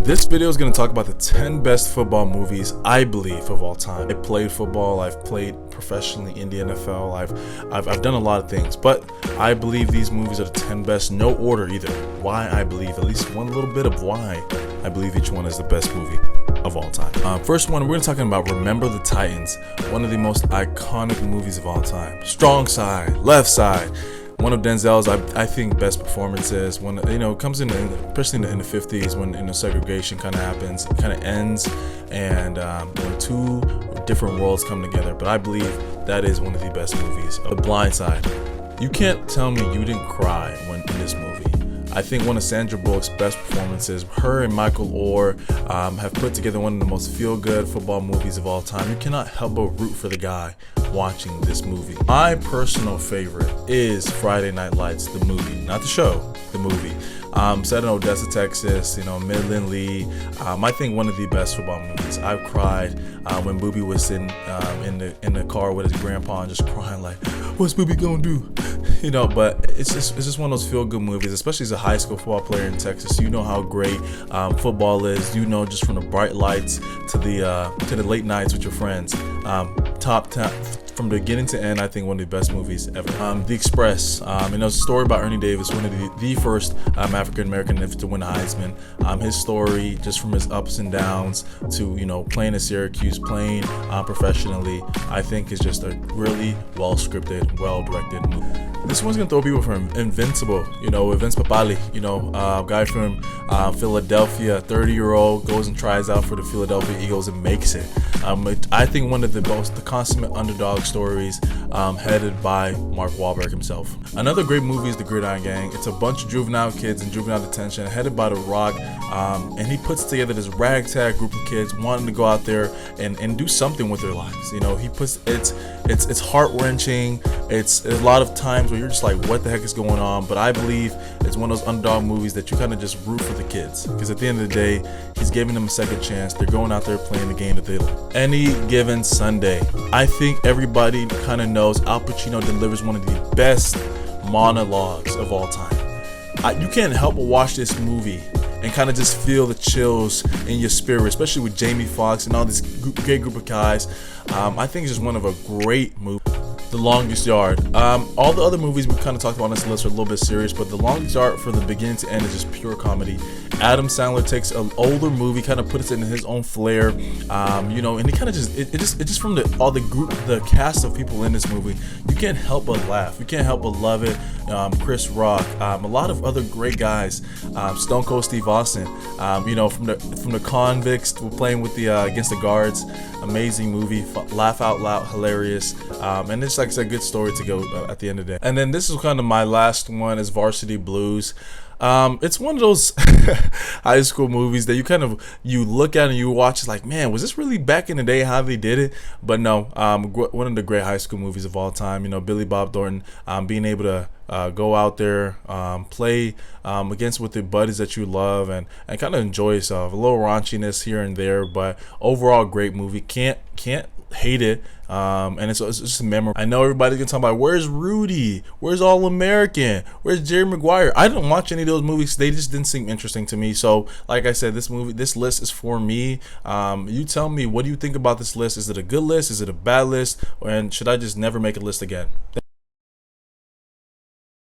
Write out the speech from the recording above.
This video is going to talk about the 10 best football movies I believe of all time. I played football, I've played professionally in the NFL, I've done a lot of things, but I believe these movies are the 10 best, no order either. Why I believe, at least one little bit of why I believe each one is the best movie of all time. First one, we're talking about Remember the Titans, one of the most iconic movies of all time. Strong side, left side. One of Denzel's, I think, best performances. When comes in, especially in the 50s, when the segregation kind of happens, it kind of ends, and when two different worlds come together. But I believe that is one of the best movies. The Blind Side. You can't tell me you didn't cry when in this movie. I think one of Sandra Bullock's best performances. Her and Michael Oher have put together one of the most feel-good football movies of all time. You cannot help but root for the guy watching this movie. My personal favorite is Friday Night Lights, the movie, not the show, the movie. Set in Odessa, Texas, Midland Lee. I think one of the best football movies. I've cried when Booby was sitting in the car with his grandpa and just crying like, "What's Booby gonna do?" But it's just one of those feel-good movies, especially as a high school football player in Texas. You know how great football is. Just from the bright lights to the late nights with your friends. Top 10. From beginning to end, I think one of the best movies ever. The Express, it's a story about Ernie Davis, one of the first African American to win a Heisman. His story, just from his ups and downs to playing at Syracuse, playing professionally, I think is just a really well scripted, well directed movie. This one's gonna throw people from Invincible, Vince Papale, guy from Philadelphia, 30-year-old, goes and tries out for the Philadelphia Eagles and makes it. I think one of the consummate underdog stories, headed by Mark Wahlberg himself. Another great movie is The Gridiron Gang. It's a bunch of juvenile kids in juvenile detention, headed by The Rock, and he puts together this ragtag group of kids wanting to go out there and do something with their lives. It's heart-wrenching. It's a lot of times where you're just like, what the heck is going on? But I believe it's one of those underdog movies that you kind of just root for the kids, because at the end of the day, he's giving them a second chance. They're going out there playing the game that they like. Any Given Sunday. I think everybody kind of knows Al Pacino delivers one of the best monologues of all time. You can't help but watch this movie and kind of just feel the chills in your spirit, especially with Jamie Foxx and all this great group of guys. I think it's just one of a great movie. The Longest Yard. All the other movies we kind of talked about on this list are a little bit serious, but The Longest Yard from the beginning to end is just pure comedy. Adam Sandler takes an older movie, kind of puts it in his own flair, and he kind of just from the cast of people in this movie, you can't help but laugh. You can't help but love it. Chris Rock, a lot of other great guys. Stone Cold Steve Austin, from the convicts playing with the against the guards. Amazing movie, laugh out loud, hilarious, and it's like a good story to go at the end of the day. And then this is kind of my last one, is Varsity Blues. It's one of those high school movies that you look at and you watch, it's like, man, was this really back in the day how they did it? But no, one of the great high school movies of all time. Billy Bob Thornton, being able to go out there, play against with the buddies that you love, and kind of enjoy yourself. A little raunchiness here and there, but overall great movie. Can't hate it. And it's just a memory. I know everybody's gonna talk about, where's Rudy? Where's All American? Where's Jerry Maguire? I didn't watch any of those movies. They just didn't seem interesting to me. So, like I said, this list is for me. You tell me, what do you think about this list? Is it a good list? Is it a bad list? And should I just never make a list again?